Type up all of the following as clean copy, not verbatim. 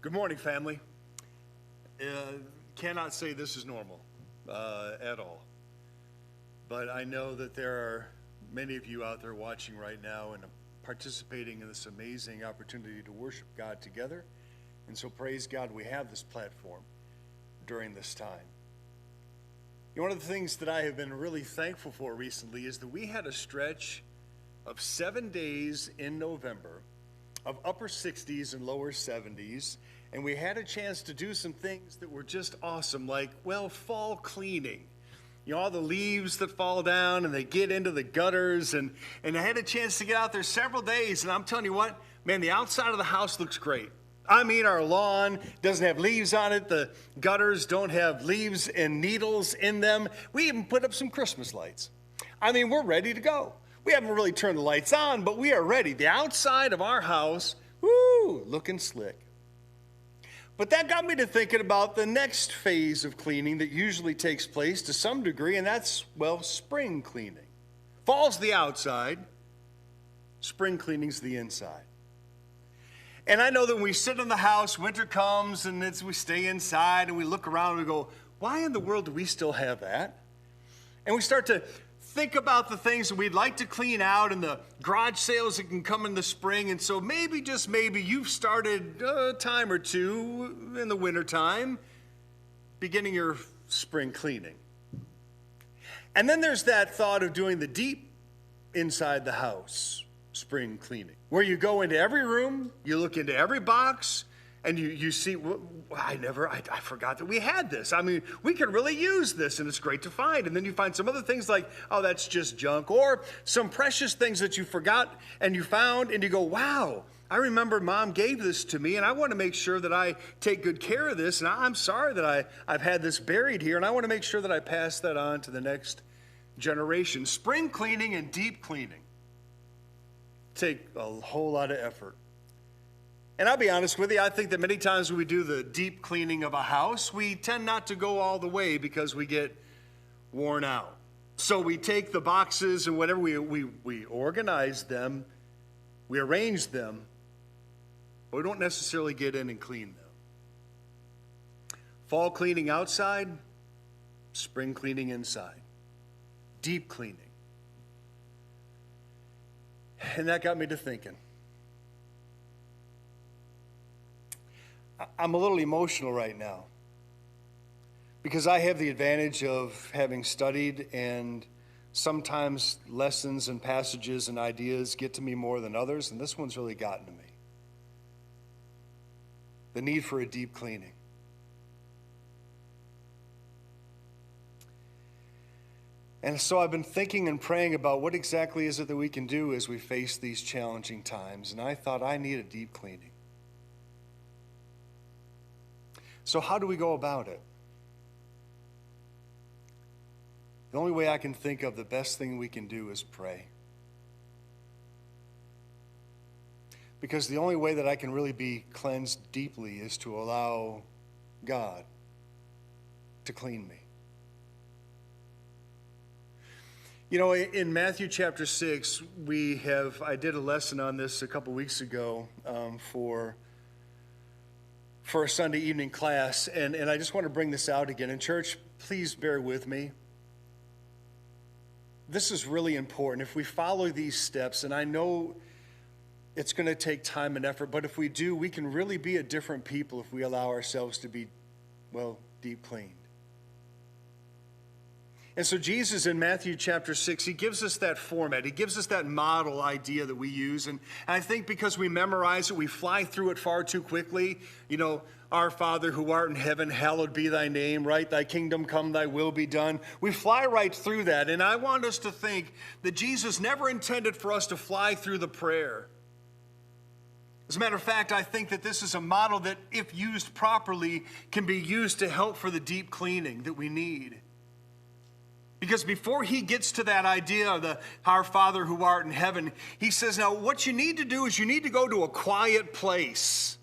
Good morning, family. Cannot say this is normal at all. But I know that there are many of you out there watching right now and participating in this amazing opportunity to worship God together. And so praise God we have this platform during this time. One of the things that I have been really thankful for recently is that we had a stretch of 7 days in November of upper 60s and lower 70s, and we had a chance to do some things that were just awesome, like, well, fall cleaning. You know, all the leaves that fall down and they get into the gutters, and I had a chance to get out there several days, and I'm telling you what, man, the outside of the house looks great. I mean, our lawn doesn't have leaves on it. The gutters don't have leaves and needles in them. We even put up some Christmas lights. I mean, we're ready to go. We haven't really turned the lights on, but we are ready. The outside of our house, woo, looking slick. But that got me to thinking about the next phase of cleaning that usually takes place to some degree, and that's, well, spring cleaning. Fall's the outside, spring cleaning's the inside. And I know that when we sit in the house, winter comes, and we stay inside, and we look around and we go, why in the world do we still have that? And we start to think about the things that we'd like to clean out and the garage sales that can come in the spring. And so maybe, just maybe, you've started a time or two in the wintertime beginning your spring cleaning. And then there's that thought of doing the deep inside the house spring cleaning, where you go into every room, you look into every box, and you see, I forgot that we had this. I mean, we could really use this, and it's great to find. And then you find some other things like, oh, that's just junk, or some precious things that you forgot and you found, and you go, wow, I remember Mom gave this to me, and I want to make sure that I take good care of this, and I'm sorry that I've had this buried here, and I want to make sure that I pass that on to the next generation. Spring cleaning and deep cleaning take a whole lot of effort. And I'll be honest with you, I think that many times when we do the deep cleaning of a house, we tend not to go all the way because we get worn out. So we take the boxes and whatever, we organize them, we arrange them, but we don't necessarily get in and clean them. Fall cleaning outside, spring cleaning inside, deep cleaning. And that got me to thinking. I'm a little emotional right now because I have the advantage of having studied, and sometimes lessons and passages and ideas get to me more than others, and this one's really gotten to me. The need for a deep cleaning. And so I've been thinking and praying about what exactly is it that we can do as we face these challenging times, and I thought I need a deep cleaning. So how do we go about it? The only way I can think of, the best thing we can do is pray. Because the only way that I can really be cleansed deeply is to allow God to clean me. You know, in Matthew chapter 6, I did a lesson on this a couple weeks ago for a Sunday evening class, and I just want to bring this out again. And church, please bear with me. This is really important. If we follow these steps, and I know it's going to take time and effort, but if we do, we can really be a different people if we allow ourselves to be, well, deep cleaned. And so Jesus in Matthew chapter 6, he gives us that format. He gives us that model idea that we use. And I think because we memorize it, we fly through it far too quickly. You know, our Father who art in heaven, hallowed be thy name, right? Thy kingdom come, thy will be done. We fly right through that. And I want us to think that Jesus never intended for us to fly through the prayer. As a matter of fact, I think that this is a model that, if used properly, can be used to help for the deep cleaning that we need. Because before he gets to that idea of our Father who art in heaven, he says, now what you need to do is you need to go to a quiet place.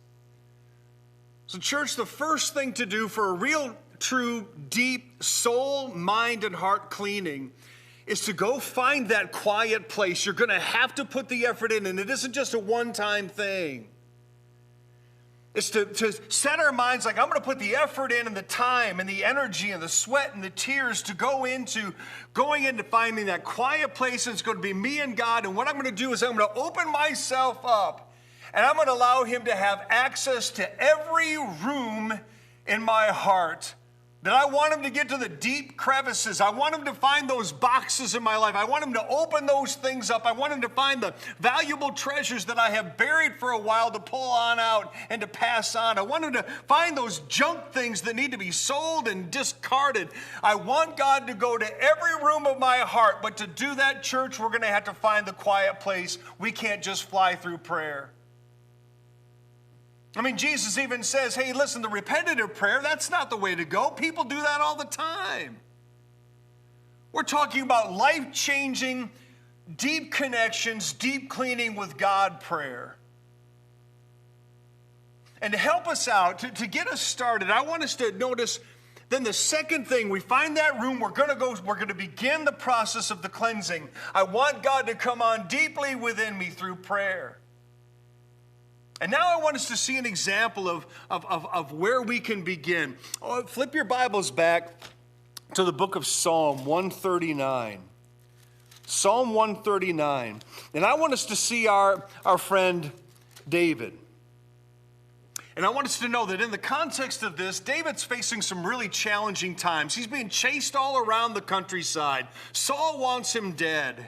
So church, the first thing to do for a real, true, deep soul, mind, and heart cleaning is to go find that quiet place. You're going to have to put the effort in, and it isn't just a one-time thing. is to set our minds like, I'm going to put the effort in and the time and the energy and the sweat and the tears to going into finding that quiet place. It's going to be me and God. And what I'm going to do is I'm going to open myself up and I'm going to allow him to have access to every room in my heart. That I want him to get to the deep crevices. I want him to find those boxes in my life. I want him to open those things up. I want him to find the valuable treasures that I have buried for a while to pull on out and to pass on. I want him to find those junk things that need to be sold and discarded. I want God to go to every room of my heart. But to do that, church, we're going to have to find the quiet place. We can't just fly through prayer. I mean, Jesus even says, hey, listen, the repetitive prayer, that's not the way to go. People do that all the time. We're talking about life-changing, deep connections, deep cleaning with God prayer. And to help us out, to get us started, I want us to notice then the second thing, we find that room, we're going to begin the process of the cleansing. I want God to come on deeply within me through prayer. And now I want us to see an example of where we can begin. Flip your Bibles back to the book of Psalm 139. Psalm 139. And I want us to see our friend David. And I want us to know that in the context of this, David's facing some really challenging times. He's being chased all around the countryside. Saul wants him dead.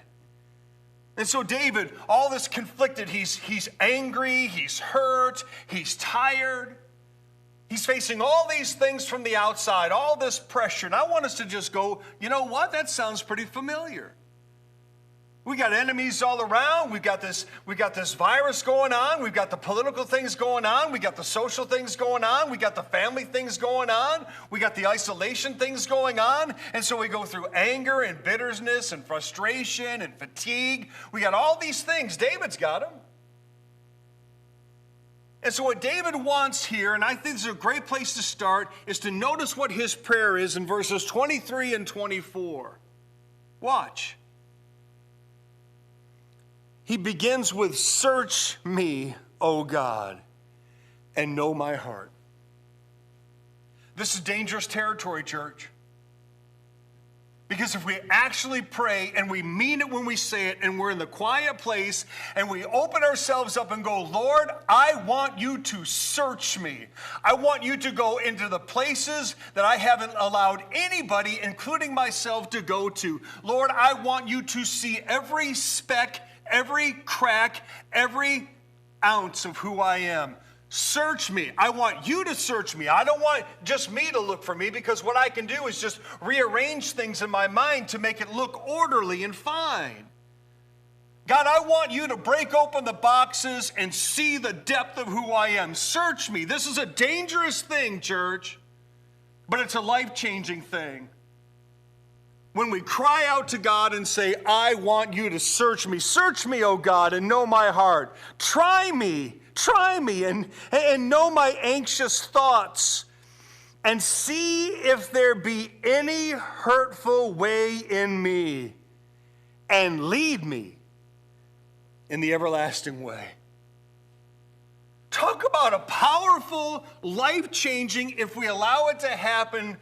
And so David, all this conflicted, he's angry, he's hurt, he's tired. He's facing all these things from the outside, all this pressure. And I want us to just go, you know what? That sounds pretty familiar. We got enemies all around. We got this virus going on. We've got the political things going on. We got the social things going on. We got the family things going on. We got the isolation things going on. And so we go through anger and bitterness and frustration and fatigue. We got all these things. David's got them. And so what David wants here, and I think this is a great place to start, is to notice what his prayer is in verses 23 and 24. Watch. He begins with, search me, O God, and know my heart. This is dangerous territory, church. Because if we actually pray and we mean it when we say it and we're in the quiet place and we open ourselves up and go, Lord, I want you to search me. I want you to go into the places that I haven't allowed anybody, including myself, to go to. Lord, I want you to see every speck, every crack, every ounce of who I am. Search me. I want you to search me. I don't want just me to look for me, because what I can do is just rearrange things in my mind to make it look orderly and fine. God, I want you to break open the boxes and see the depth of who I am. Search me. This is a dangerous thing, church, but it's a life-changing thing. When we cry out to God and say, I want you to search me, O God, and know my heart. Try me and know my anxious thoughts, and see if there be any hurtful way in me, and lead me in the everlasting way. Talk about a powerful, life-changing, if we allow it to happen.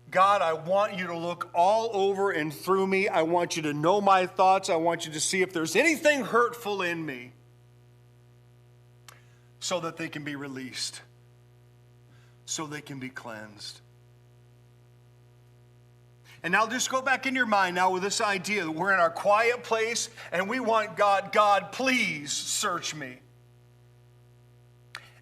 God, I want you to look all over and through me. I want you to know my thoughts. I want you to see if there's anything hurtful in me, so that they can be released, so they can be cleansed. And now just go back in your mind now with this idea that we're in our quiet place and we want God, please search me.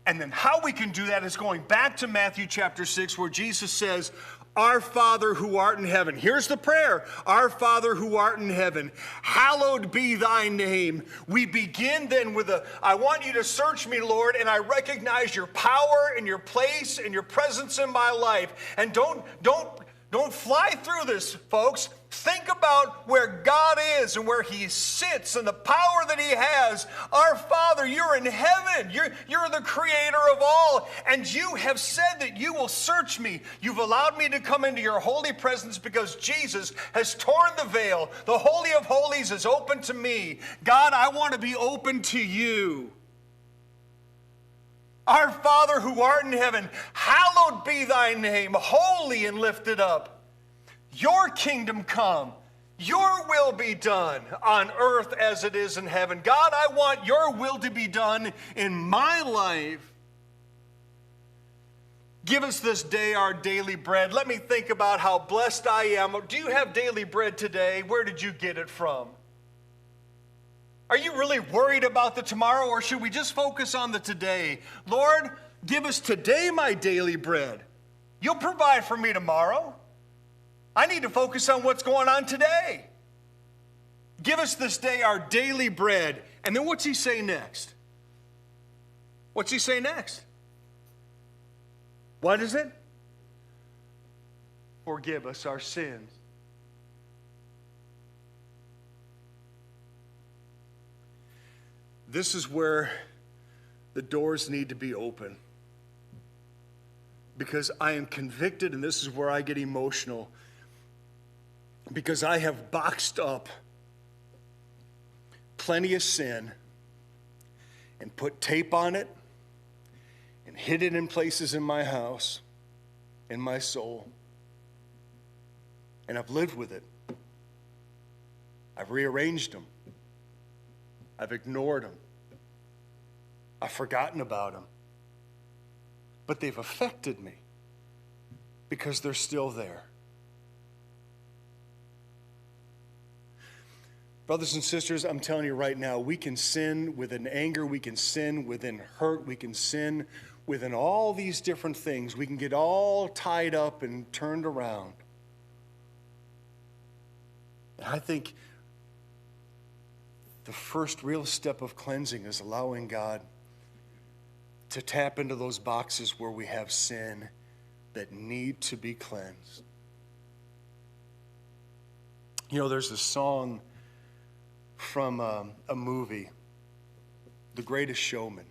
And then how we can do that is going back to Matthew chapter 6, where Jesus says, Our Father who art in heaven. Here's the prayer. Our Father who art in heaven, hallowed be thy name. We begin then with I want you to search me, Lord, and I recognize your power and your place and your presence in my life. And don't fly through this, folks. Think about where God is and where he sits and the power that he has. Our Father, you're in heaven. You're the creator of all. And you have said that you will search me. You've allowed me to come into your holy presence because Jesus has torn the veil. The Holy of Holies is open to me. God, I want to be open to you. Our Father who art in heaven, hallowed be thy name, holy and lifted up. Your kingdom come, your will be done on earth as it is in heaven. God, I want your will to be done in my life. Give us this day our daily bread. Let me think about how blessed I am. Do you have daily bread today? Where did you get it from? Are you really worried about the tomorrow, or should we just focus on the today? Lord, give us today my daily bread. You'll provide for me tomorrow. I need to focus on what's going on today. Give us this day our daily bread. And then what's he say next? What's he say next? What is it? Forgive us our sins. This is where the doors need to be open. Because I am convicted, and this is where I get emotional. Because I have boxed up plenty of sin and put tape on it and hid it in places in my house, in my soul. And I've lived with it. I've rearranged them. I've ignored them. I've forgotten about them. But they've affected me because they're still there. Brothers and sisters, I'm telling you right now, we can sin within anger, we can sin within hurt, we can sin within all these different things. We can get all tied up and turned around. And I think the first real step of cleansing is allowing God to tap into those boxes where we have sin that need to be cleansed. You know, there's a song from a movie, The Greatest Showman.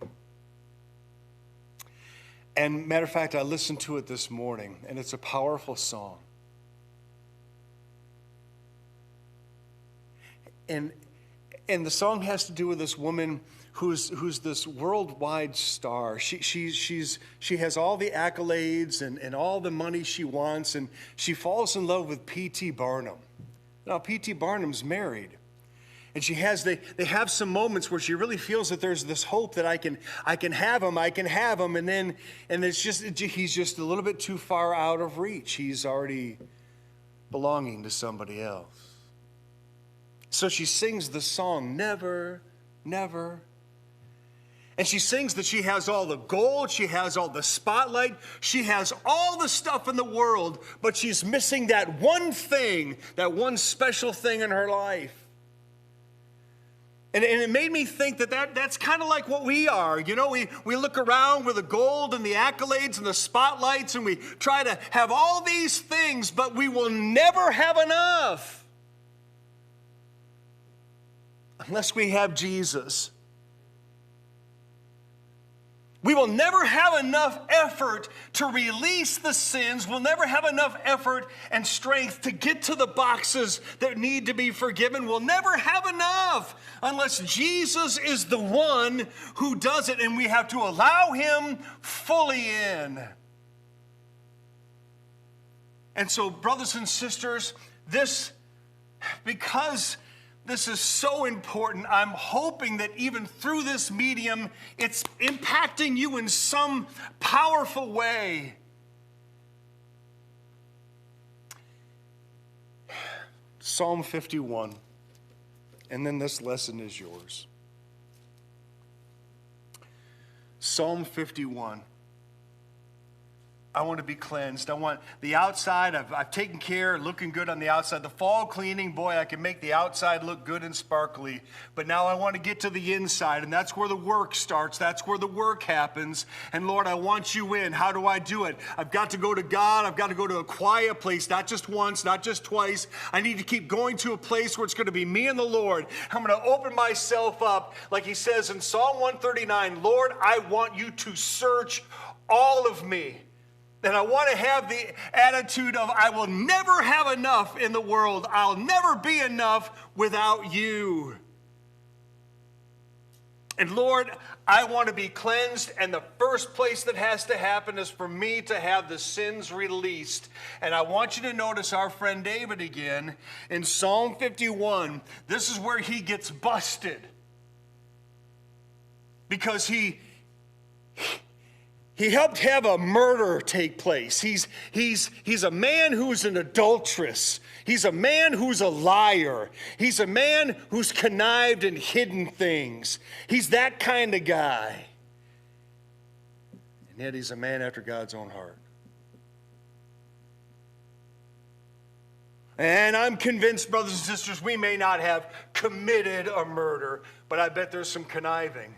And matter of fact, I listened to it this morning, and it's a powerful song. And the song has to do with this woman who's this worldwide star. She has all the accolades and all the money she wants, and she falls in love with P.T. Barnum. Now, P.T. Barnum's married. And they have some moments where she really feels that there's this hope that I can have him, and he's just a little bit too far out of reach. He's already belonging to somebody else. So she sings the song, Never, Never. And she sings that she has all the gold, she has all the spotlight, she has all the stuff in the world, but she's missing that one thing, that one special thing in her life. And it made me think that's kind of like what we are. You know, we look around with the gold and the accolades and the spotlights, and we try to have all these things, but we will never have enough unless we have Jesus. We will never have enough effort to release the sins. We'll never have enough effort and strength to get to the boxes that need to be forgiven. We'll never have enough unless Jesus is the one who does it, and we have to allow him fully in. And so, brothers and sisters, because this is so important, I'm hoping that even through this medium, it's impacting you in some powerful way. Psalm 51, and then this lesson is yours. Psalm 51. I want to be cleansed. I want the outside. I've taken care, looking good on the outside. The fall cleaning, boy, I can make the outside look good and sparkly. But now I want to get to the inside, and that's where the work starts. That's where the work happens. And Lord, I want you in. How do I do it? I've got to go to God. I've got to go to a quiet place, not just once, not just twice. I need to keep going to a place where it's going to be me and the Lord. I'm going to open myself up, like he says in Psalm 139, Lord, I want you to search all of me. And I want to have the attitude of, I will never have enough in the world. I'll never be enough without you. And Lord, I want to be cleansed, and the first place that has to happen is for me to have the sins released. And I want you to notice our friend David again in Psalm 51. This is where he gets busted. Because he helped have a murder take place. He's a man who's an adulteress. He's a man who's a liar. He's a man who's connived and hidden things. He's that kind of guy. And yet he's a man after God's own heart. And I'm convinced, brothers and sisters, we may not have committed a murder, but I bet there's some conniving.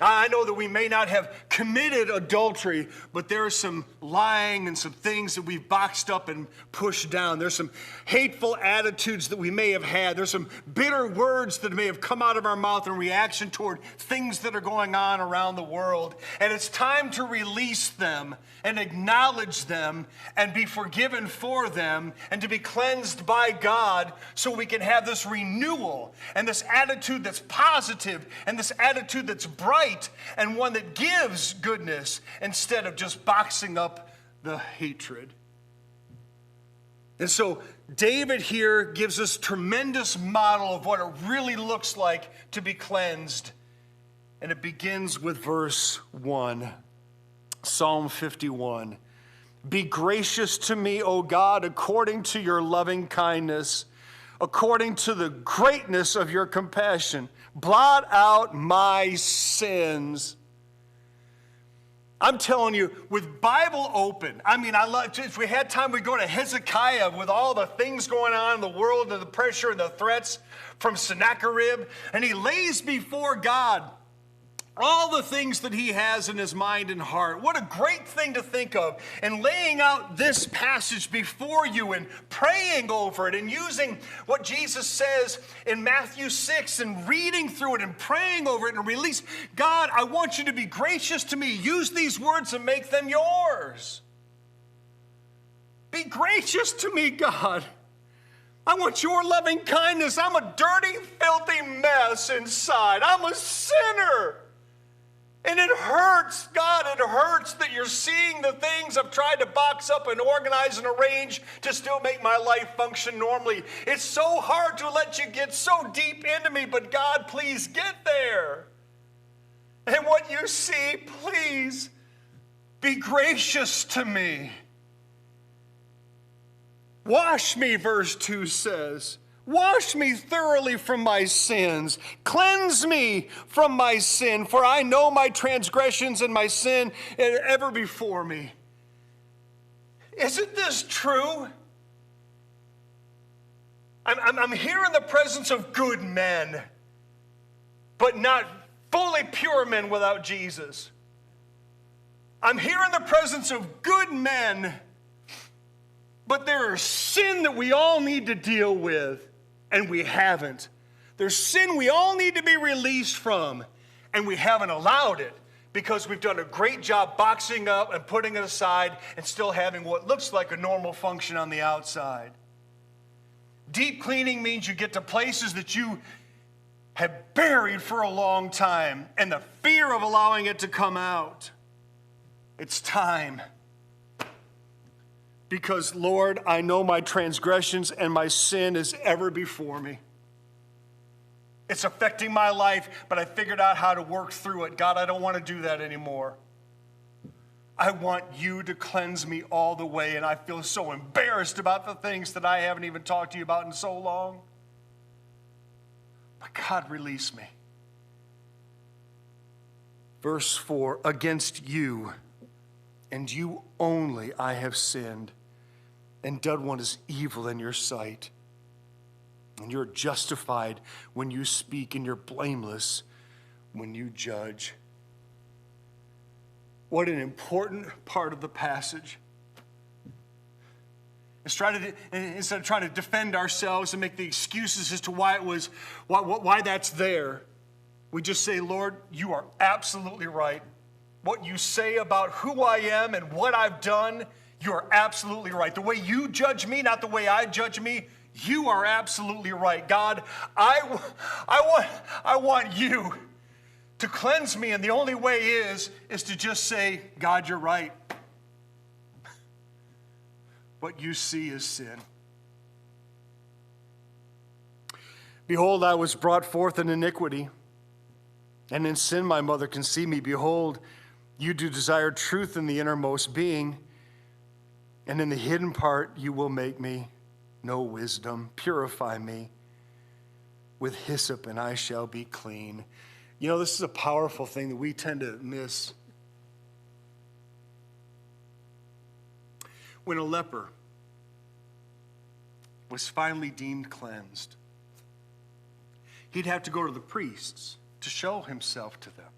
I know that we may not have committed adultery, but there is some lying and some things that we've boxed up and pushed down. There's some hateful attitudes that we may have had. There's some bitter words that may have come out of our mouth in reaction toward things that are going on around the world. And it's time to release them and acknowledge them and be forgiven for them and to be cleansed by God so we can have this renewal and this attitude that's positive and this attitude that's bright and one that gives goodness instead of just boxing up the hatred. And so David here gives us tremendous model of what it really looks like to be cleansed. And it begins with verse 1, Psalm 51. Be gracious to me, O God, according to your loving kindness, according to the greatness of your compassion. Blot out my sins. I'm telling you, with Bible open, I love, if we had time, we'd go to Hezekiah with all the things going on in the world and the pressure and the threats from Sennacherib, and he lays before God all the things that he has in his mind and heart. What a great thing to think of. And laying out this passage before you and praying over it and using what Jesus says in Matthew 6 and reading through it and praying over it and release. God, I want you to be gracious to me. Use these words and make them yours. Be gracious to me, God. I want your loving kindness. I'm a dirty, filthy mess inside. I'm a sinner. And it hurts, God, it hurts that you're seeing the things I've tried to box up and organize and arrange to still make my life function normally. It's so hard to let you get so deep into me, but God, please get there. And what you see, please be gracious to me. Wash me, verse 2 says. Wash me thoroughly from my sins. Cleanse me from my sin, for I know my transgressions and my sin ever before me. Isn't this true? I'm here in the presence of good men, but not fully pure men without Jesus. I'm here in the presence of good men, but there is sin that we all need to deal with. And we haven't. There's sin we all need to be released from, and we haven't allowed it because we've done a great job boxing up and putting it aside and still having what looks like a normal function on the outside. Deep cleaning means you get to places that you have buried for a long time and the fear of allowing it to come out. It's time. Because, Lord, I know my transgressions and my sin is ever before me. It's affecting my life, but I figured out how to work through it. God, I don't want to do that anymore. I want you to cleanse me all the way, and I feel so embarrassed about the things that I haven't even talked to you about in so long. But God, release me. Verse 4, against you and you only I have sinned and done what is evil in your sight. And you're justified when you speak, and you're blameless when you judge. What an important part of the passage. Instead of trying to defend ourselves and make the excuses as to why that's there, we just say, Lord, you are absolutely right. What you say about who I am and what I've done, you're absolutely right. The way you judge me, not the way I judge me, You are absolutely right. God, I want you to cleanse me, and the only way is to just say, God, you're right. What you see is sin. Behold, I was brought forth in iniquity, and in sin my mother conceived me. Behold, you do desire truth in the innermost being, and in the hidden part you will make me know wisdom. Purify me with hyssop, and I shall be clean. You know, this is a powerful thing that we tend to miss. When a leper was finally deemed cleansed, he'd have to go to the priests to show himself to them.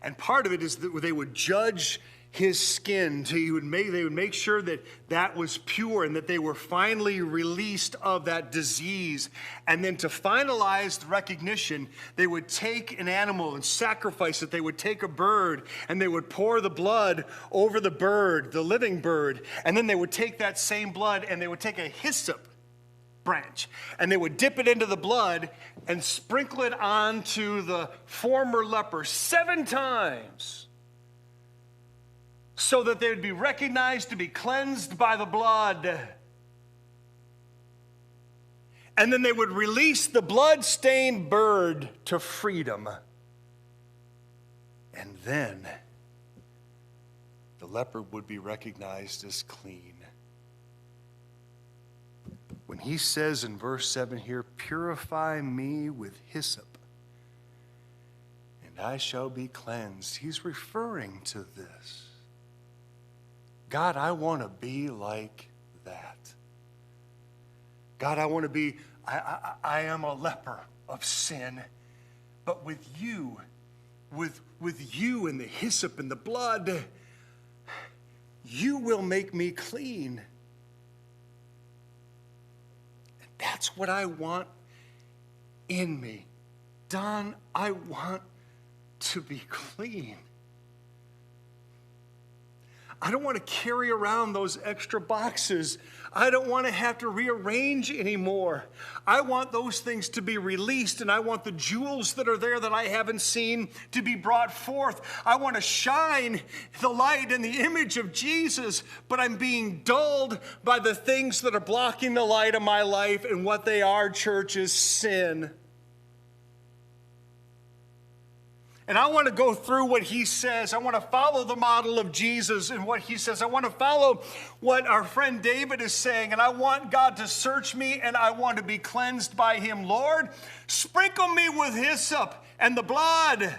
And part of it is that they would judge his skin. They would make sure that that was pure and that they were finally released of that disease. And then to finalize the recognition, they would take an animal and sacrifice it. They would take a bird and they would pour the blood over the bird, the living bird. And then they would take that same blood and they would take a hyssop branch and they would dip it into the blood and sprinkle it onto the former leper 7 times. So that they would be recognized to be cleansed by the blood. And then they would release the blood-stained bird to freedom. And then the leper would be recognized as clean. When he says in verse 7 here, purify me with hyssop, and I shall be cleansed, he's referring to this. God, I want to be like that. God, I want to be, I am a leper of sin, but with you and the hyssop and the blood, you will make me clean. And that's what I want in me. Don, I want to be clean. I don't want to carry around those extra boxes. I don't want to have to rearrange anymore. I want those things to be released, and I want the jewels that are there that I haven't seen to be brought forth. I want to shine the light and the image of Jesus, but I'm being dulled by the things that are blocking the light of my life, and what they are, church, is sin. And I want to go through what he says. I want to follow the model of Jesus and what he says. I want to follow what our friend David is saying. And I want God to search me, and I want to be cleansed by him. Lord, sprinkle me with hyssop and the blood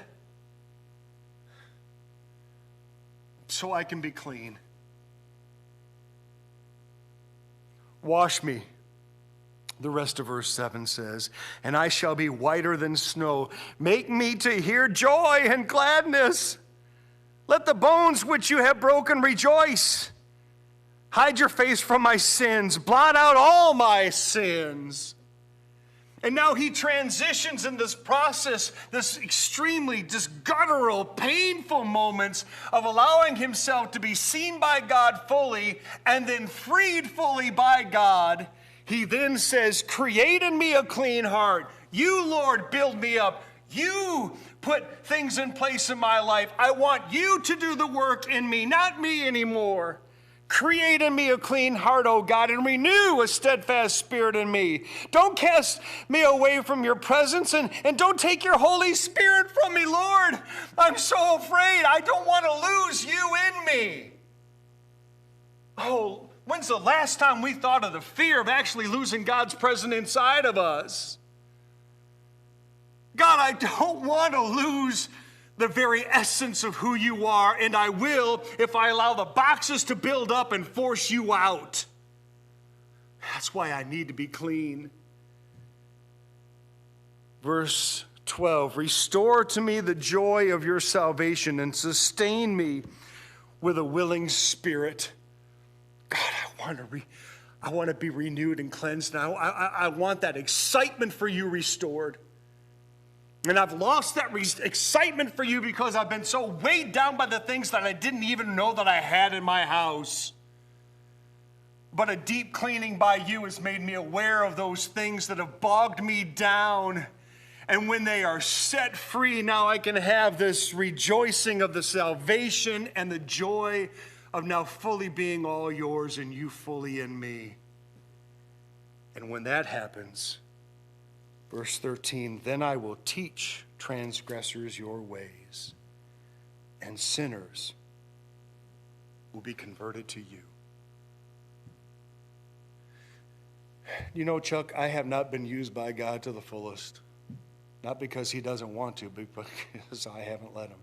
so I can be clean. Wash me. The rest of verse 7 says, and I shall be whiter than snow. Make me to hear joy and gladness. Let the bones which you have broken rejoice. Hide your face from my sins. Blot out all my sins. And now he transitions in this process, this extremely just guttural, painful moments of allowing himself to be seen by God fully and then freed fully by God. He then says, create in me a clean heart. You, Lord, build me up. You put things in place in my life. I want you to do the work in me, not me anymore. Create in me a clean heart, O God, and renew a steadfast spirit in me. Don't cast me away from your presence, and don't take your Holy Spirit from me, Lord. I'm so afraid. I don't want to lose you in me. Oh, when's the last time we thought of the fear of actually losing God's presence inside of us? God, I don't want to lose the very essence of who you are, and I will if I allow the boxes to build up and force you out. That's why I need to be clean. Verse 12, restore to me the joy of your salvation and sustain me with a willing spirit. God, I want to be renewed and cleansed now. I want that excitement for you restored. And I've lost that excitement for you because I've been so weighed down by the things that I didn't even know that I had in my house. But a deep cleaning by you has made me aware of those things that have bogged me down. And when they are set free, now I can have this rejoicing of the salvation and the joy of now fully being all yours and you fully in me. And when that happens, verse 13, then I will teach transgressors your ways, and sinners will be converted to you. You know, Chuck, I have not been used by God to the fullest. Not because he doesn't want to, but because I haven't let him.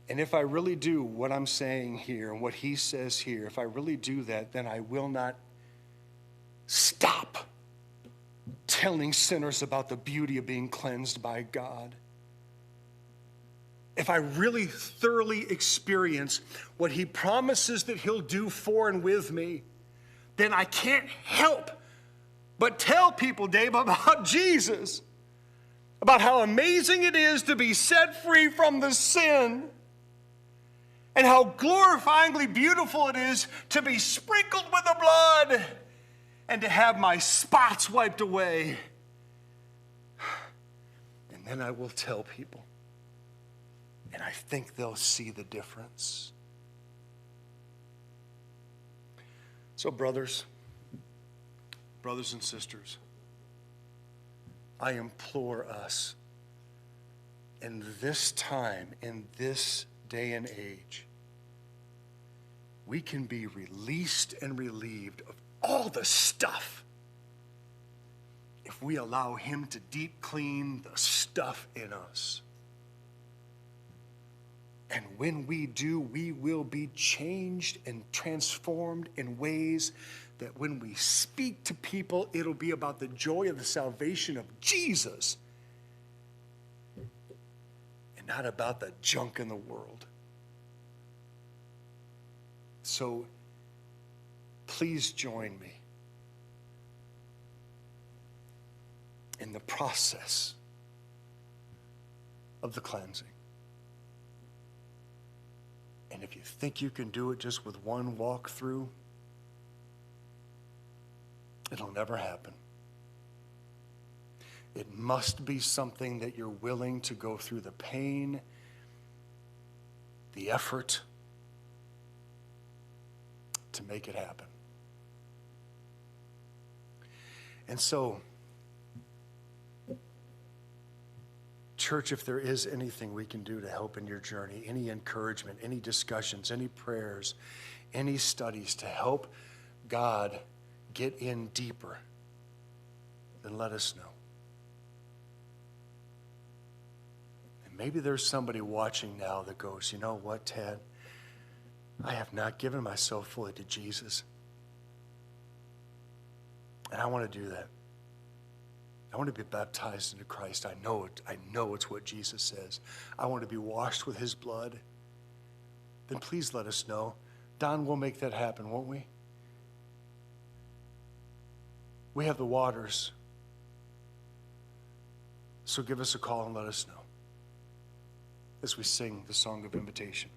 And if I really do what I'm saying here and what he says here, if I really do that, then I will not stop telling sinners about the beauty of being cleansed by God. If I really thoroughly experience what he promises that he'll do for and with me, then I can't help but tell people, Dave, about Jesus, about how amazing it is to be set free from the sin, and how glorifyingly beautiful it is to be sprinkled with the blood and to have my spots wiped away. And then I will tell people, and I think they'll see the difference. So brothers and sisters, I implore us in this time, in this day and age, we can be released and relieved of all the stuff if we allow him to deep clean the stuff in us. And when we do, we will be changed and transformed in ways that when we speak to people, it'll be about the joy of the salvation of Jesus and not about the junk in the world. So please join me in the process of the cleansing. And if you think you can do it just with one walk through, it'll never happen. It must be something that you're willing to go through the pain, the effort to make it happen. And so, church, if there is anything we can do to help in your journey, any encouragement, any discussions, any prayers, any studies to help God get in deeper, then let us know. And maybe there's somebody watching now that goes, you know what, Ted? I have not given myself fully to Jesus. And I want to do that. I want to be baptized into Christ. I know it. I know it's what Jesus says. I want to be washed with his blood. Then please let us know. Don, we'll make that happen, won't we? We have the waters. So give us a call and let us know as we sing the song of invitation.